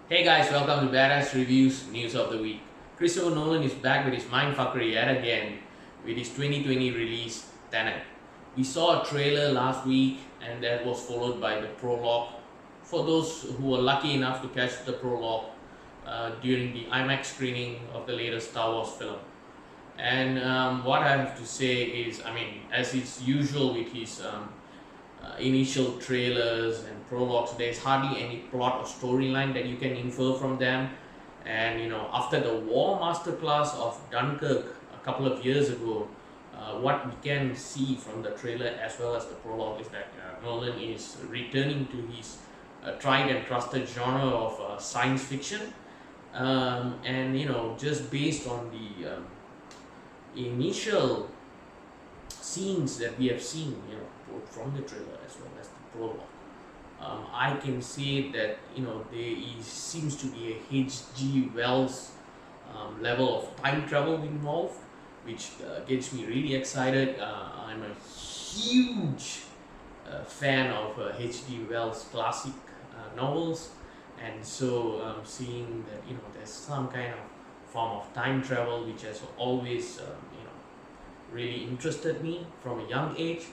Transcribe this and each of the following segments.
Hey guys, welcome to Badass Reviews News of the Week. Christopher Nolan is back with his mindfuckery yet again with his 2020 release Tenet. We saw a trailer last week and that was followed by the prologue. For those who were lucky enough to catch the prologue during the IMAX screening of the latest Star Wars film. And what I have to say is, as is usual with his initial trailers and prologues, there's hardly any plot or storyline that you can infer from them. And after the war masterclass of Dunkirk a couple of years ago, what we can see from the trailer as well as the prologue is that Nolan is returning to his tried and trusted genre of science fiction. And just based on the initial scenes that we have seen, both from the trailer as well as the prologue, I can say that seems to be a H.G. Wells level of time travel involved, which gets me really excited. I'm a huge fan of H.G. Wells' classic novels, and so seeing that there's some kind of form of time travel which has always really interested me from a young age.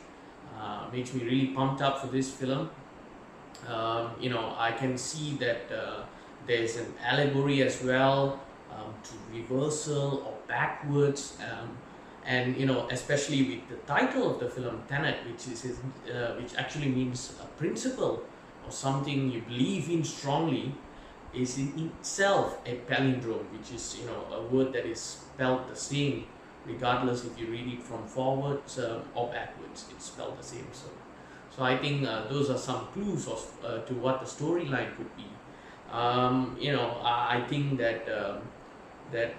Makes me really pumped up for this film. I can see that there's an allegory as well to reversal or backwards, and especially with the title of the film Tenet, which actually means a principle or something you believe in strongly, is in itself a palindrome, which is a word that is spelled the same regardless if you read it from forwards or backwards. It's spelled the same. So I think those are some clues to what the storyline could be. I think that there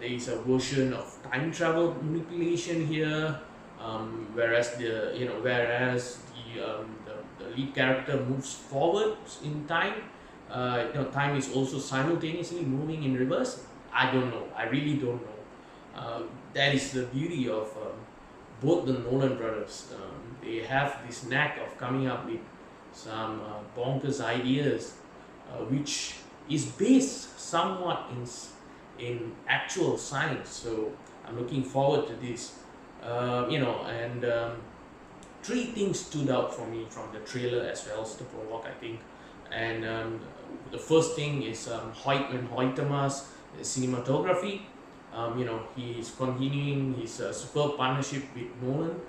is a version of time travel manipulation here, whereas the lead character moves forward in time. Time is also simultaneously moving in reverse. I don't know. I really don't know. That is the beauty of both the Nolan brothers. They have this knack of coming up with some bonkers ideas, which is based somewhat in actual science. So I'm looking forward to this. And three things stood out for me from the trailer as well as the prologue, I think. And the first thing is Hoytema's cinematography. He is continuing his superb partnership with Nolan,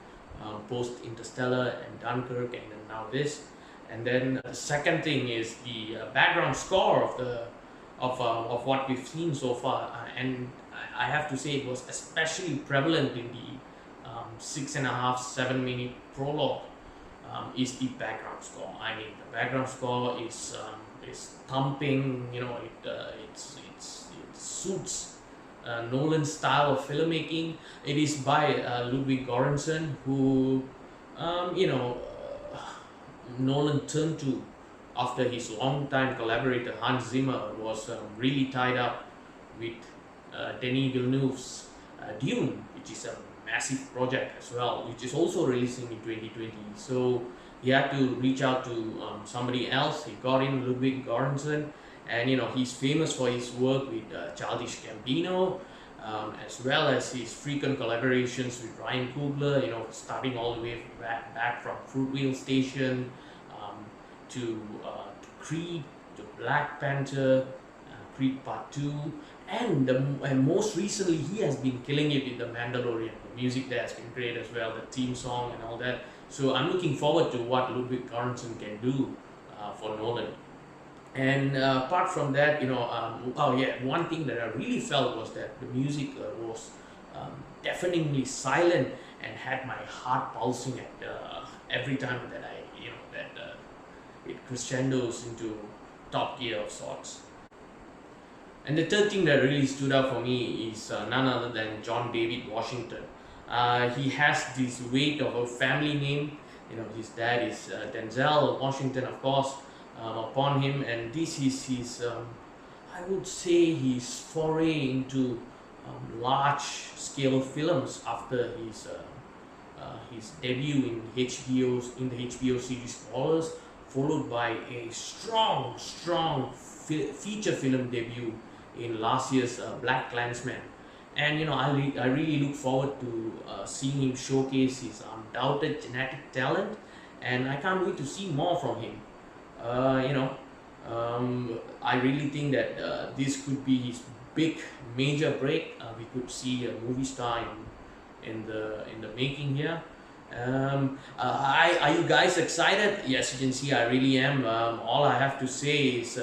post Interstellar and Dunkirk, and then now this. And then the second thing is the background score of what we've seen so far, and I have to say it was especially prevalent in the 6.5 7 minute prologue. Is the background score. The background score is thumping. It suits Nolan's style of filmmaking. It is by Ludwig Göransson, who Nolan turned to after his longtime collaborator Hans Zimmer was really tied up with Denis Villeneuve's Dune, which is a massive project as well, which is also releasing in 2020. So he had to reach out to somebody else. He got in Ludwig Göransson, and he's famous for his work with Childish Gambino, as well as his frequent collaborations with Ryan Coogler. Starting all the way back from Fruitvale Station to Creed, to Black Panther, Creed Part 2, and most recently he has been killing it with The Mandalorian. The music there has been great as well, the theme song and all that. So I'm looking forward to what Ludwig Göransson can do for Nolan. And apart from that, one thing that I really felt was that the music was deafeningly silent and had my heart pulsing at every time that it crescendos into top gear of sorts. And the third thing that really stood out for me is none other than John David Washington. He has this weight of a family name. His dad is Denzel Washington, of course, upon him, and this is his, I would say, his foray into large-scale films after his debut in the HBO series Scholars, followed by a strong feature film debut in last year's Black Klansman. And I really look forward to seeing him showcase his undoubted genetic talent, and I can't wait to see more from him. Uh, you know, I really think that this could be his big major break. We could see a movie star in the making here. Are you guys excited? Yes, you can see I really am. All I have to say is,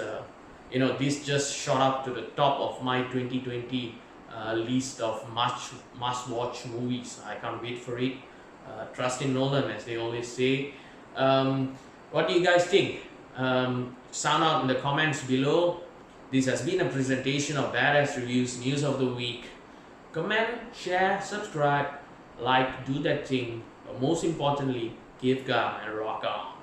this just shot up to the top of my 2020 list of must watch movies. I can't wait for it. Trust in Nolan, as they always say. What do you guys think? Sound out in the comments below. This has been a presentation of Badass Reviews News of the Week. Comment, share, subscribe, like, do that thing. But most importantly, give God and rock on.